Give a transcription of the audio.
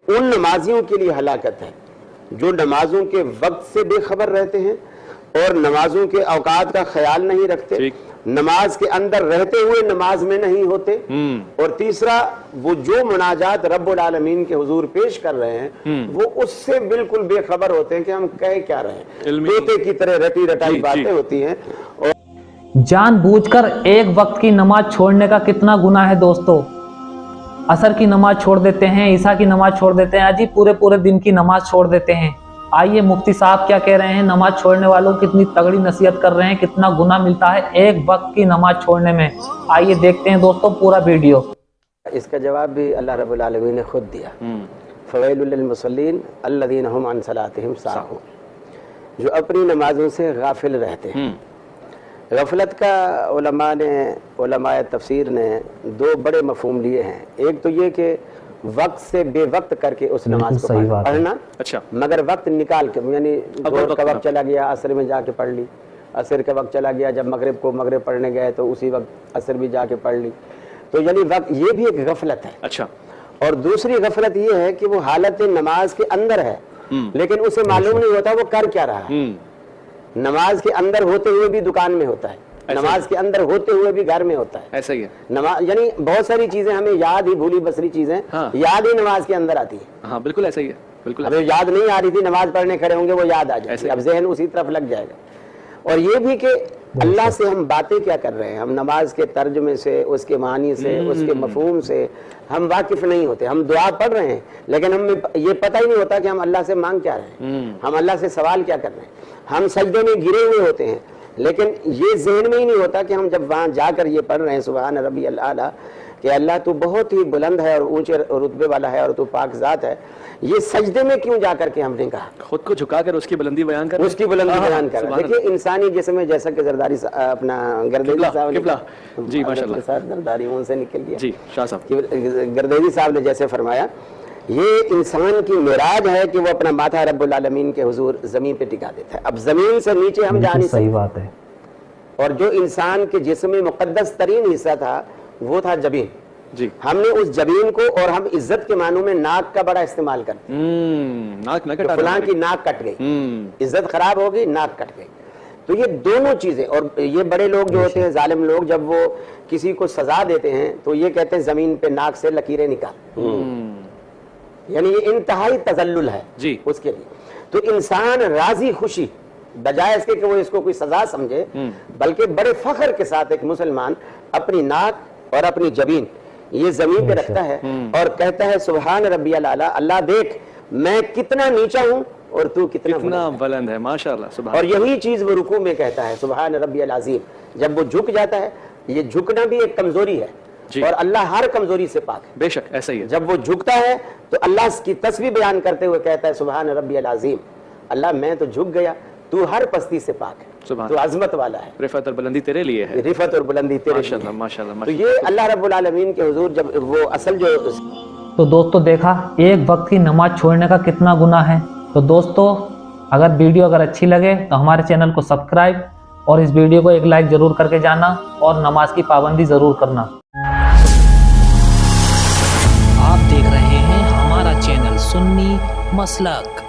उन नमाजियों के लिए हलाकत है जो नमाजों के वक्त से बेखबर रहते हैं और नमाजों के औकात का ख्याल नहीं रखते, नमाज के अंदर रहते हुए नमाज में नहीं होते, और तीसरा वो जो मुनाजात रब्बुल आलमीन के हुजूर पेश कर रहे हैं वो उससे बिल्कुल बेखबर होते हैं कि हम कह क्या रहे हैं। तोते की तरह रटी रटाई बातें होती हैं। और जानबूझकर एक वक्त की नमाज छोड़ने का कितना गुनाह है दोस्तों। असर की नमाज छोड़ देते हैं, ईशा की नमाज छोड़ देते हैं, अजी पूरे पूरे दिन की नमाज छोड़ देते हैं। आइए मुफ्ती साहब क्या कह रहे हैं, नमाज छोड़ने वालों को कितनी तगड़ी नसीहत कर रहे हैं, कितना गुनाह मिलता है एक वक्त की नमाज छोड़ने में। आइए देखते हैं दोस्तों पूरा वीडियो। इसका जवाब भी अल्लाह रब्बुल आलमीन ने खुद दिया, फ़वैलुल लिल मुसल्लीन अल्लज़ीना हुम अन सलातिहिम साहून, जो अपनी नमाजों से गाफिल रहते हैं। गफलत का उलमाए तफसीर ने दो बड़े मफहूम लिए हैं। एक तो ये कि वक्त से बेवक्त करके उस नमाज को पढ़ना, अच्छा, मगर वक्त निकाल के, यानी ज़ोहर का वक्त चला गया असर में जाके पढ़ ली, असर का वक्त चला गया जब मगरिब को मगरिब पढ़ने गए तो उसी वक्त असर भी जाके पढ़ ली, तो यानी वक्त, ये भी एक गफलत है। अच्छा, और दूसरी गफलत ये है कि वो हालत नमाज के अंदर है लेकिन उसे मालूम नहीं होता वो कर क्या रहा है। नमाज के अंदर होते हुए भी दुकान में होता है, नमाज के अंदर होते हुए भी घर में होता है, ऐसा ही है। नमाज यानी बहुत सारी चीजें हमें याद ही, भूली बसरी चीजें याद ही नमाज के अंदर आती है। हाँ बिल्कुल ऐसा ही है, बिल्कुल। अब याद नहीं आ रही थी, नमाज पढ़ने खड़े होंगे वो याद आ जाएगी, अब ज़हन उसी तरफ लग जाएगा। और ये भी कि अल्लाह से हम बातें क्या कर रहे हैं, हम नमाज के तर्जुमे से, उसके मानी से, उसके मफहूम से हम वाकिफ नहीं होते। हम दुआ पढ़ रहे हैं लेकिन हमें ये पता ही नहीं होता कि हम अल्लाह से मांग क्या रहे हैं, हम अल्लाह से सवाल क्या कर रहे हैं। हम सजदे में गिरे हुए होते हैं लेकिन ये ज़हन में ही नहीं होता कि हम जब वहाँ जाकर ये पढ़ रहे हैं सुबहान रब्बियल आला, कि अल्लाह तू बहुत ही बुलंद है और ऊंचे रुतबे वाला है और तू पाक ज़ात है, ये सजदे में क्यों जाकर के हमने कहा, खुद को झुकाकर उसकी बुलंदी बयान कर, उसकी बुलंदी बयान कर। देखिए इंसानी जिस्म में, जैसा कि जरदारी अपना गर्देजी साहब जी माशाल्लाह जरदारी उनसे निकल गया जी, शाह साहब गर्देजी साहब ने जैसे फरमाया, ये इंसान की मेराज है कि वो अपना माथा रब्बुल आलमीन के हुजूर जमीन पे टिका देता है। अब जमीन से नीचे हम जा नहीं सकते, सही बात है। और जो इंसान के जिस्म में मुकद्दस तरीन हिस्सा था वो था जबीन जी। हमने उस जबीन को, और हम इज्जत के मानों में नाक का बड़ा इस्तेमाल करते हैं, नाक न कटा, फलां की नाक कट गई, इज्जत खराब हो गई, नाक कट गई। तो ये दोनों चीजें, और ये बड़े लोग जो होते हैं जालिम लोग, जब वो किसी को सजा देते हैं तो ये कहते हैं जमीन पे नाक से लकीरें निकाल, यानी ये इंतहाई तजल्लुल है जी उसके लिए। तो इंसान राजी खुशी, बजाय इसके कि वो इसको कोई सजा समझे, बल्कि बड़े फख्र के साथ एक मुसलमान अपनी नाक और अपनी जबीन ये जमीन पे रखता है और कहता है सुभान रब्बियल आला, अल्लाह देख मैं कितना नीचा हूँ और तू कितना बुलंद है, माशाअल्लाह सुभान। और यही चीज वो रुकू में कहता है सुभान रब्बियल अज़ीम। जब वो झुक जाता है, ये झुकना भी एक कमजोरी है और अल्लाह हर कमजोरी से पाक है, बेशक ऐसा ही है। जब वो झुकता है तो अल्लाह की तस्बीह बयान करते हुए कहता है सुभान रब्बियल अज़ीम, अल्लाह मैं तो झुक गया, तू हर पस्ती से पाक है, तू अजमत वाला है, रिफत और बुलंदी तेरे लिए है, रिफत और बुलंदी तेरे लिए। माशाअल्लाह। तो ये अल्लाह रब्बुल आलमीन के हुजूर जब वो असल जो, तो दोस्तों देखा एक वक्त की नमाज छोड़ने का कितना गुनाह है। तो दोस्तों अगर वीडियो अगर अच्छी लगे तो हमारे चैनल को सब्सक्राइब और इस वीडियो को एक लाइक जरूर करके जाना और नमाज की पाबंदी जरूर करना। आप देख रहे हैं हमारा चैनल सुन्नी मसलक।